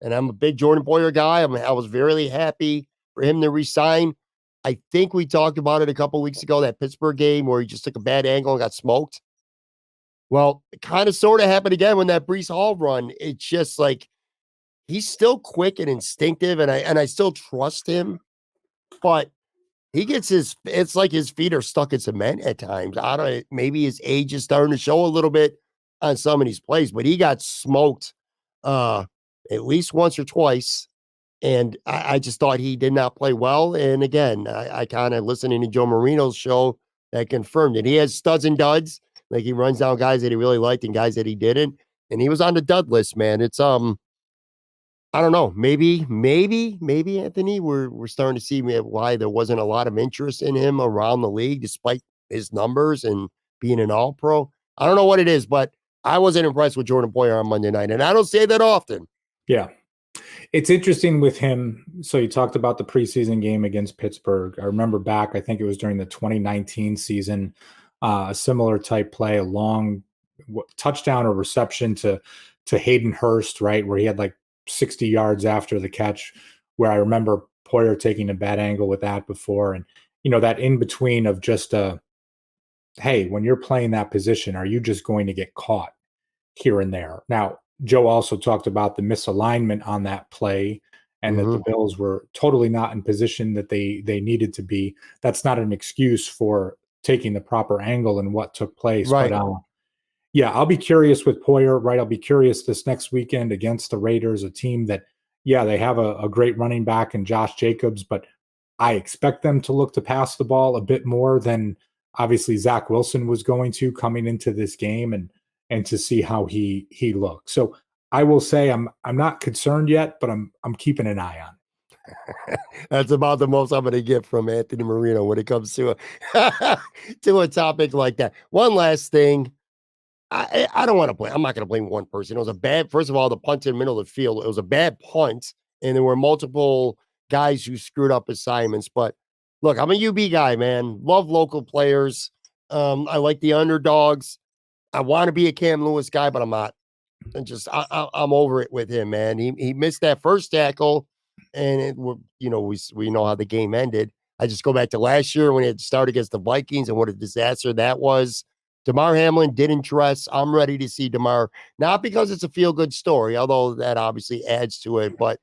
And I'm a big Jordan Poyer guy. I was very happy for him to resign. I think we talked about it a couple weeks ago, that Pittsburgh game where he just took a bad angle and got smoked. Well, it kind of sort of happened again when that Breece Hall run. It's just like he's still quick and instinctive, and I still trust him, but he gets it's like his feet are stuck in cement at times. I don't maybe his age is starting to show a little bit on some of these plays, but he got smoked at least once or twice. And I just thought he did not play well. And again, I kind of listening to Joe Marino's show that confirmed it. He has studs and duds. Like he runs down guys that he really liked and guys that he didn't. And he was on the dud list, man. It's I don't know. Maybe Anthony, we're starting to see why there wasn't a lot of interest in him around the league, despite his numbers and being an all-pro. I don't know what it is, but I wasn't impressed with Jordan Poyer on Monday night. And I don't say that often. Yeah. It's interesting with him. So you talked about the preseason game against Pittsburgh. I remember back, I think it was during the 2019 season, a similar type play, a long touchdown or reception to Hayden Hurst, right, where he had like 60 yards after the catch, where I remember Poyer taking a bad angle with that before. And, that in between of just hey, when you're playing that position, are you just going to get caught here and there? Now, Joe also talked about the misalignment on that play and that the Bills were totally not in position that they needed to be. That's not an excuse for taking the proper angle and what took place. Right. But yeah, I'll be curious with Poyer, right? I'll be curious this next weekend against the Raiders, a team that, yeah, they have a great running back in Josh Jacobs, but I expect them to look to pass the ball a bit more than obviously Zach Wilson was going to coming into this game and to see how he looks. So I will say I'm not concerned yet, but I'm keeping an eye on it. That's about the most I'm going to get from Anthony Marino when it comes to a topic like that. One last thing. I don't want to blame. I'm not going to blame one person. It was a bad, first of all, the punt in the middle of the field. It was a bad punt, and there were multiple guys who screwed up assignments. But look, I'm a UB guy, man. Love local players. I like the underdogs. I want to be a Cam Lewis guy, but I'm not. And just I'm over it with him, man. He missed that first tackle, and we know how the game ended. I just go back to last year when it started against the Vikings and what a disaster that was. Damar Hamlin didn't dress. I'm ready to see Damar, not because it's a feel-good story, although that obviously adds to it. But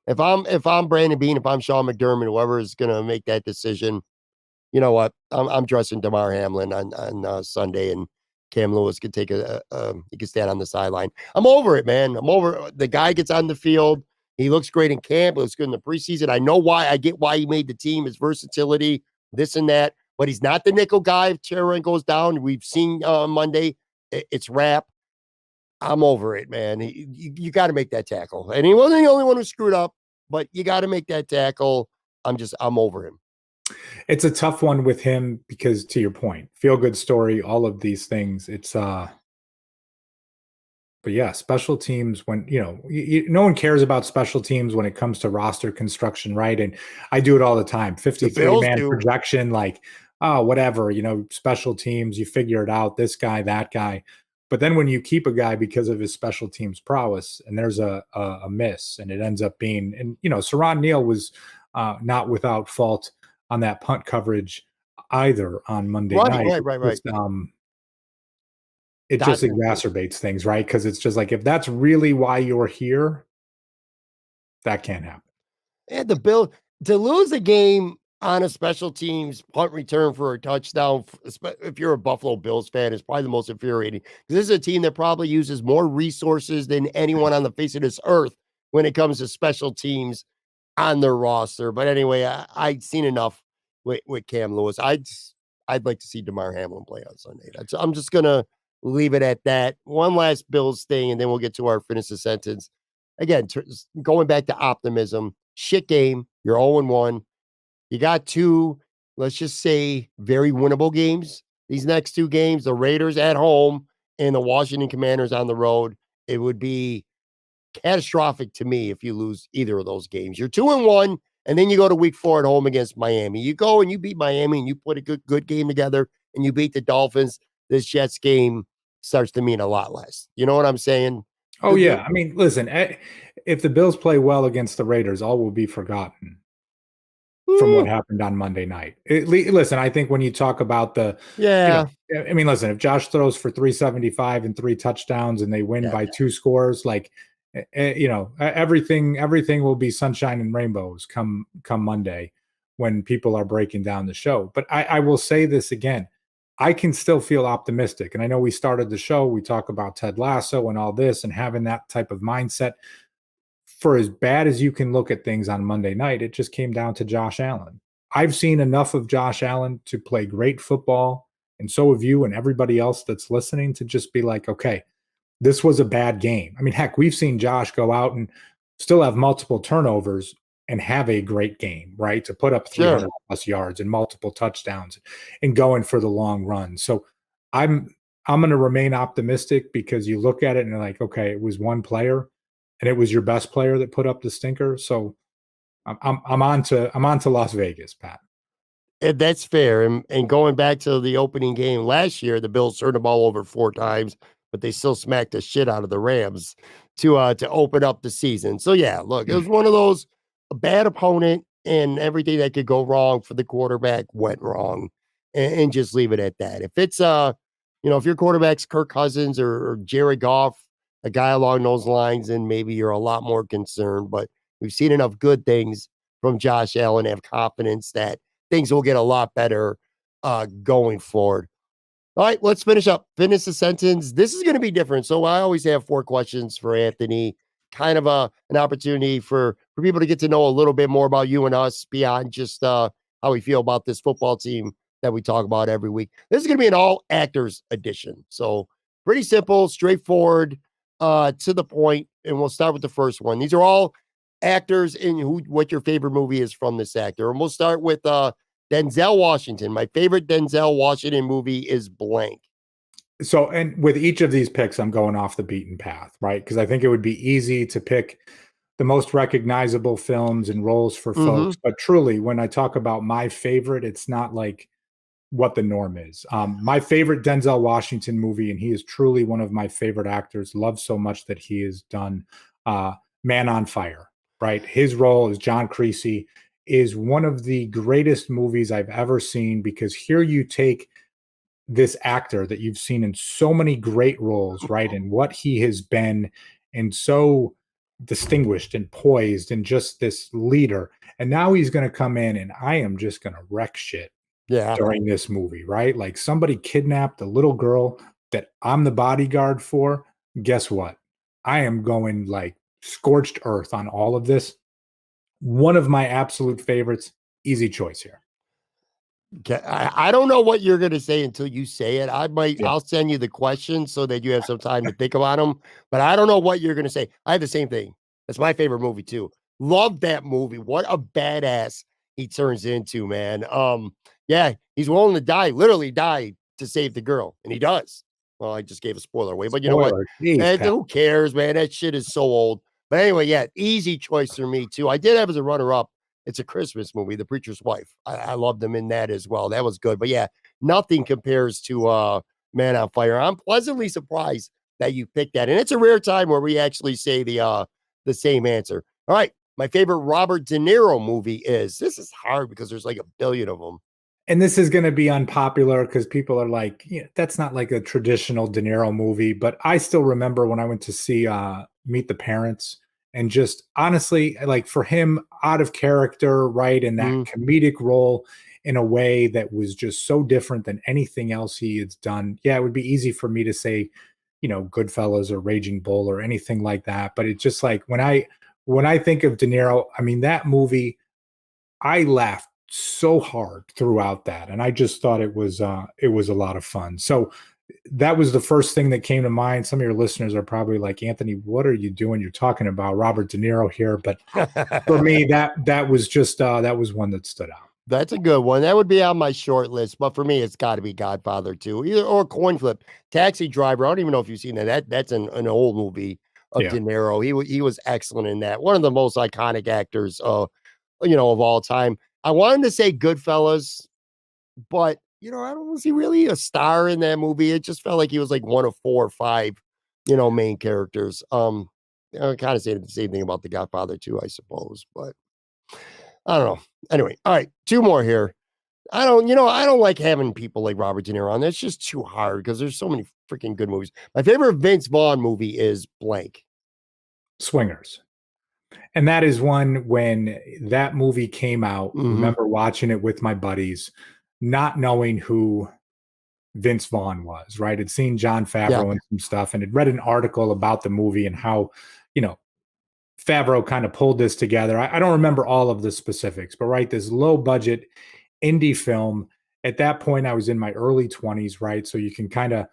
if I'm Brandon Beane, if I'm Sean McDermott, whoever is going to make that decision, you know what? I'm dressing Damar Hamlin on Sunday, and Cam Lewis could take he could stand on the sideline. I'm over it, man. I'm over the guy gets on the field. He looks great in camp. Looks good in the preseason. I know why. I get why he made the team. His versatility, this and that. But he's not the nickel guy. If Sharon goes down, we've seen on Monday, it's wrap. I'm over it, man. You got to make that tackle. And he wasn't the only one who screwed up, but you got to make that tackle. I'm over him. It's a tough one with him because, to your point, feel good story, all of these things. It's but yeah, special teams when no one cares about special teams when it comes to roster construction, right? And I do it all the time. 53-man projection, like whatever, special teams, you figure it out. This guy, that guy. But then when you keep a guy because of his special teams prowess, and there's a miss, and it ends up being, and Saron Neal was not without fault on that punt coverage either on Monday night. Right. It just exacerbates things, right? Because it's just like, if that's really why you're here, that can't happen. And the Bill to lose a game on a special teams punt return for a touchdown, if you're a Buffalo Bills fan, is probably the most infuriating. This is a team that probably uses more resources than anyone on the face of this earth when it comes to special teams on their roster. But anyway, I'd seen enough with Cam Lewis. I'd like to see DeMar Hamlin play on Sunday. I'm just gonna leave it at that. One last Bills thing, and then we'll get to our finish the sentence. Again, going back to optimism, shit game. You're 0-1. You got two, let's just say, very winnable games. These next two games, the Raiders at home and the Washington Commanders on the road. It would be catastrophic to me if you lose either of those games. You're 2-1, and then you go to week 4 at home against Miami. You go and you beat Miami and you put a good game together and you beat the Dolphins. This Jets game starts to mean a lot less. You know what I'm saying? Oh, yeah. I mean, listen, if the Bills play well against the Raiders, all will be forgotten from what happened on Monday night. Listen, I think when you talk about I mean, listen, if Josh throws for 375 and 3 touchdowns and they win by 2 scores, like, everything will be sunshine and rainbows come Monday when people are breaking down the show. But I will say this again. I can still feel optimistic. And I know we started the show, we talk about Ted Lasso and all this and having that type of mindset. For as bad as you can look at things on Monday night, it just came down to Josh Allen. I've seen enough of Josh Allen to play great football, and so have you and everybody else that's listening to just be like, okay, this was a bad game. I mean, heck, we've seen Josh go out and still have multiple turnovers and have a great game, right? To put up 300 plus yards and multiple touchdowns and going for the long run. So I'm going to remain optimistic because you look at it and you're like, okay, it was one player and it was your best player that put up the stinker. So I'm on to Las Vegas, Pat. That's fair. And going back to the opening game last year, the Bills turned the ball over 4 times, but they still smacked the shit out of the Rams to open up the season. So yeah, look, it was one of those, a bad opponent, and everything that could go wrong for the quarterback went wrong, and just leave it at that. If it's if your quarterback's Kirk Cousins or Jared Goff, a guy along those lines, then maybe you're a lot more concerned. But we've seen enough good things from Josh Allen to have confidence that things will get a lot better going forward. All right, let's finish up. Finish the sentence. This is going to be different. So I always have 4 questions for Anthony. Kind of an opportunity for people to get to know a little bit more about you and us beyond just how we feel about this football team that we talk about every week. This is going to be an all actors edition. So pretty simple, straightforward, to the point. And we'll start with the first one. These are all actors and what your favorite movie is from this actor. And we'll start with Denzel Washington. My favorite Denzel Washington movie is blank. So, and with each of these picks, I'm going off the beaten path, right? Because I think it would be easy to pick the most recognizable films and roles for folks. But truly, when I talk about my favorite, it's not like what the norm is. My favorite Denzel Washington movie, and he is truly one of my favorite actors, love so much that he has done Man on Fire, right? His role as John Creasy is one of the greatest movies I've ever seen, because here you take this actor that you've seen in so many great roles, right? And what he has been, and so distinguished and poised and just this leader. And now he's going to come in and I am just going to wreck shit during this movie, right? Like somebody kidnapped a little girl that I'm the bodyguard for. Guess what? I am going like scorched earth on all of this. One of my absolute favorites, easy choice here. Okay. I don't know what you're going to say until you say it. I'll send you the questions so that you have some time to think about them, but I don't know what you're going to say. I have the same thing. That's my favorite movie too. Love that movie. What a badass he turns into, man. Yeah, he's willing to die, literally die to save the girl. And he does. Well, I just gave a spoiler away, but you know what? Who cares, man? That shit is so old. But anyway, yeah, easy choice for me too. I did have as a runner-up. It's a Christmas movie, The Preacher's Wife. I loved him in that as well. That was good. But yeah, nothing compares to Man on Fire. I'm pleasantly surprised that you picked that. And it's a rare time where we actually say the same answer. All right. My favorite Robert De Niro movie is, this is hard because there's like a billion of them. And this is going to be unpopular because people are like, yeah, that's not like a traditional De Niro movie. But I still remember when I went to see Meet the Parents, And just honestly, like for him, out of character, right, in that comedic role in a way that was just so different than anything else he had done. Yeah, it would be easy for me to say, Goodfellas or Raging Bull or anything like that. But it's just like when I think of De Niro, I mean, that movie, I laughed so hard throughout that, and I just thought it was a lot of fun. So that was the first thing that came to mind. Some of your listeners are probably like, Anthony, what are you doing? You're talking about Robert De Niro here, but for me, that was just that was one that stood out. That's a good one. That would be on my short list, but for me, it's got to be Godfather 2, either or Coin Flip. Taxi Driver. I don't even know if you've seen that. That's an old movie of De Niro. He was excellent in that. One of the most iconic actors, of all time. I wanted to say Goodfellas, but I don't was he really a star in that movie? It just felt like he was like one of 4 or 5, main characters. I kind of say the same thing about The Godfather 2, I suppose, but I don't know. Anyway, all right, 2 more here. I don't like having people like Robert De Niro on. That's just too hard because there's so many freaking good movies. My favorite Vince Vaughn movie is blank. Swingers. And that is one when that movie came out. Remember watching it with my buddies, not knowing who Vince Vaughn was, right? Had seen John Favreau and some stuff and had read an article about the movie and how, Favreau kind of pulled this together. I don't remember all of the specifics, but right, this low budget indie film. At that point, I was in my early 20s, right? So you can kind of,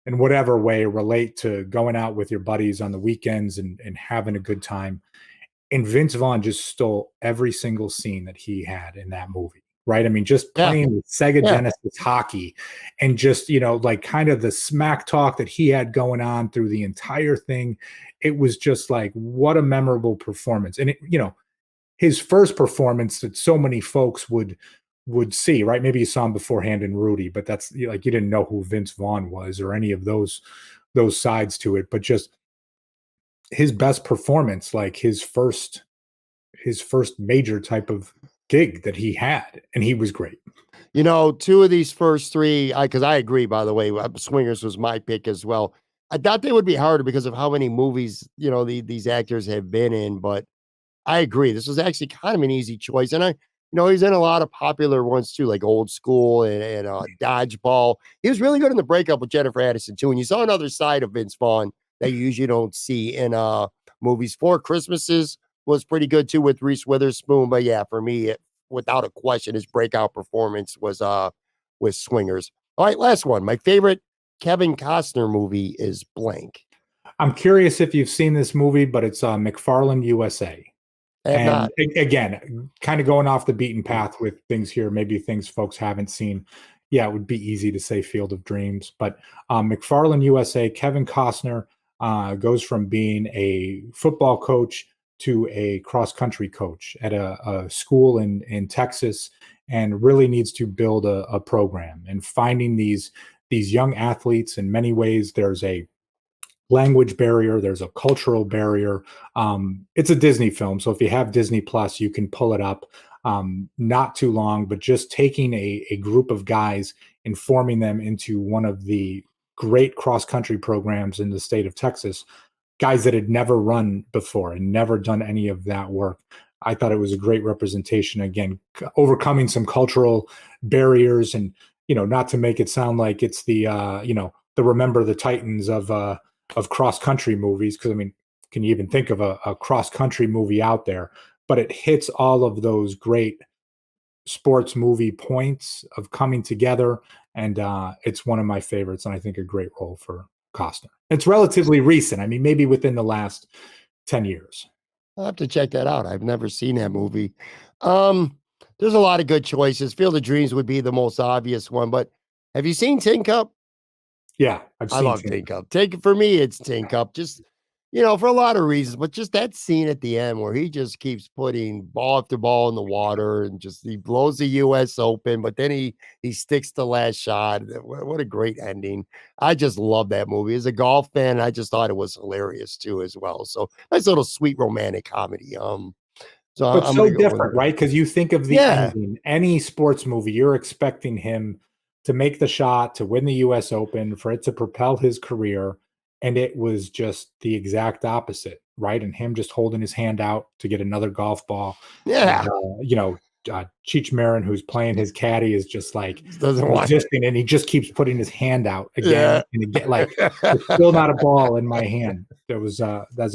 in whatever way, relate to going out with your buddies on the weekends and having a good time. And Vince Vaughn just stole every single scene that he had in that movie, right? I mean, just playing with Sega Genesis hockey and just, like kind of the smack talk that he had going on through the entire thing. It was just like, what a memorable performance. And, his first performance that so many folks would see, right? Maybe you saw him beforehand in Rudy, but that's like, you didn't know who Vince Vaughn was or any of those sides to it, but just his best performance, like his first major type of gig that he had, and he was great. 2 of these first 3, because I agree, by the way, Swingers was my pick as well. I thought they would be harder because of how many movies, these actors have been in, but I agree. This was actually kind of an easy choice. And he's in a lot of popular ones too, like Old School and Dodgeball. He was really good in The Breakup with Jennifer Aniston too. And you saw another side of Vince Vaughn that you usually don't see in movies. 4 Christmases was pretty good too with Reese Witherspoon. But yeah, for me, without a question, his breakout performance was with Swingers. All right, last one. My favorite Kevin Costner movie is blank. I'm curious if you've seen this movie, but it's McFarland USA. And again, kind of going off the beaten path with things here, maybe things folks haven't seen. Yeah, it would be easy to say Field of Dreams, but McFarland USA, Kevin Costner goes from being a football coach to a cross-country coach at a school in Texas, and really needs to build a program and finding these young athletes. In many ways, there's a language barrier, there's a cultural barrier. It's a Disney film, so if you have Disney Plus, you can pull it up. Not too long, but just taking a group of guys and forming them into one of the great cross-country programs in the state of Texas, guys that had never run before and never done any of that work. I thought it was a great representation, again, overcoming some cultural barriers, and not to make it sound like it's the the Remember the Titans of cross-country movies, because I mean, can you even think of a cross-country movie out there? But it hits all of those great sports movie points of coming together, and it's one of my favorites, and I think a great role for Costner. It's relatively recent. I mean, maybe within the last 10 years. I'll have to check that out. I've never seen that movie. There's a lot of good choices. Field of Dreams would be the most obvious one, but have you seen Tin Cup? Yeah, I love Tin Cup. For me, it's Tin Cup. Just, for a lot of reasons, but just that scene at the end where he just keeps putting ball after ball in the water and just he blows the U.S. Open, but then he sticks the last shot. What a great ending. I just love that movie. As a golf fan, I just thought it was hilarious too as well. So nice little sweet romantic comedy. But I'm so different, right? Because you think of the ending, any sports movie, you're expecting him to make the shot, to win the U.S. Open, for it to propel his career. And it was just the exact opposite, right? And him just holding his hand out to get another golf ball. Yeah. And, Cheech Marin, who's playing his caddy, is just like Doesn't want resisting, and he just keeps putting his hand out again and again. Like, there's still not a ball in my hand. That's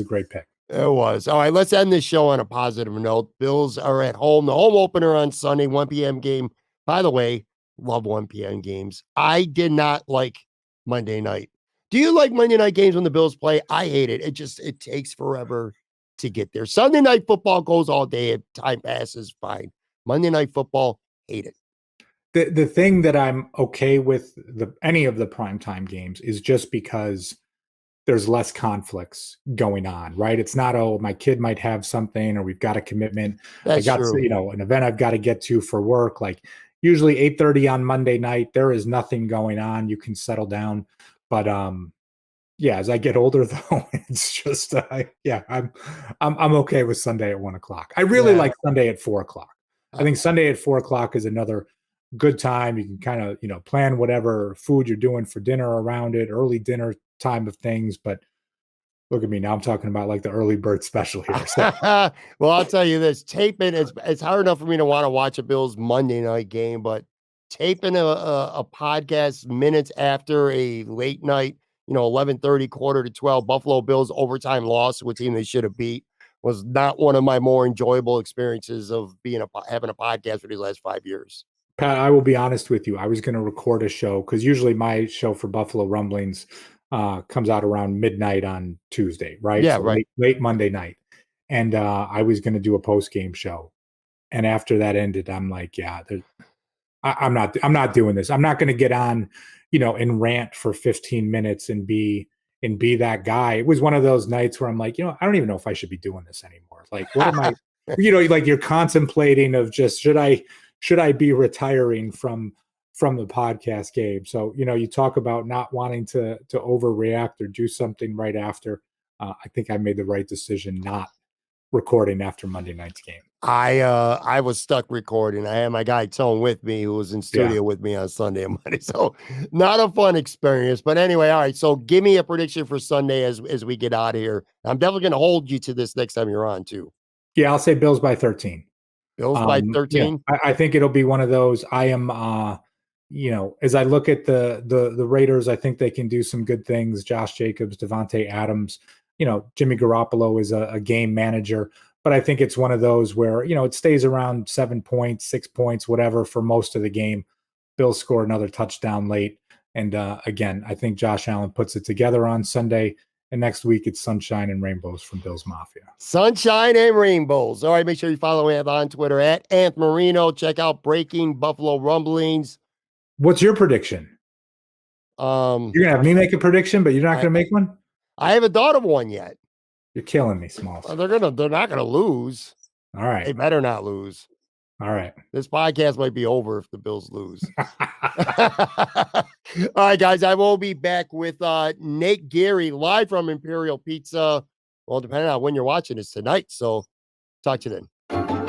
a great pick. It was. All right, let's end this show on a positive note. Bills are at home. The home opener on Sunday, 1 p.m. game. By the way, love 1 p.m. games. I did not like Monday night. Do you like Monday night games when the Bills play? I hate it. It takes forever to get there. Sunday night football goes all day. Time passes fine. Monday night football, hate it. The thing that I'm okay with any of the primetime games is just because there's less conflicts going on, right? It's not, oh, my kid might have something or we've got a commitment. That's true. An event I've got to get to for work. Like usually 8:30 on Monday night, there is nothing going on. You can settle down. But as I get older though, it's just I'm okay with Sunday at 1:00. I really like Sunday at 4:00. I think Sunday at 4:00 is another good time. You can kind of, plan whatever food you're doing for dinner around it, early dinner time of things. But look at me now, I'm talking about like the early bird special here. So. Well, I'll tell you this, taping it's hard enough for me to want to watch a Bills Monday night game, but taping a podcast minutes after a late night, 11:30, quarter to 12 Buffalo Bills overtime loss to a team they should have beat was not one of my more enjoyable experiences of having a podcast for these last 5 years. Pat, I will be honest with you. I was going to record a show because usually my show for Buffalo Rumblings comes out around midnight on Tuesday, right? Yeah, so right. Late Monday night. And I was going to do a post-game show. And after that ended, I'm like, I'm not doing this. I'm not going to get on, and rant for 15 minutes and be that guy. It was one of those nights where I'm like, I don't even know if I should be doing this anymore. Like, what am I, like you're contemplating of just, should I be retiring from the podcast game? So, you talk about not wanting to overreact or do something right after. I think I made the right decision not recording after Monday night's game. I was stuck recording. I had my guy Tone with me, who was in studio with me on Sunday and Monday. So not a fun experience. But anyway, all right. So give me a prediction for Sunday as we get out of here. I'm definitely going to hold you to this next time you're on too. Yeah, I'll say Bills by 13. Bills by 13. Yeah, I think it'll be one of those. I am, as I look at the Raiders, I think they can do some good things. Josh Jacobs, Devontae Adams, Jimmy Garoppolo is a game manager. But I think it's one of those where, it stays around 7 points, 6 points, whatever for most of the game. Bills score another touchdown late. And again, I think Josh Allen puts it together on Sunday. And next week, it's sunshine and rainbows from Bills Mafia. Sunshine and rainbows. All right, make sure you follow him on Twitter at Marino. Check out Breaking Buffalo Rumblings. What's your prediction? You're going to have me make a prediction, but you're not going to make one? I haven't thought of one yet. You're killing me, Smalls. Well, they're not gonna lose. All right. They better not lose. All right. This podcast might be over if the Bills lose. All right, guys. I will be back with Nate Geary live from Imperial Pizza. Well, depending on when you're watching this tonight. So talk to you then.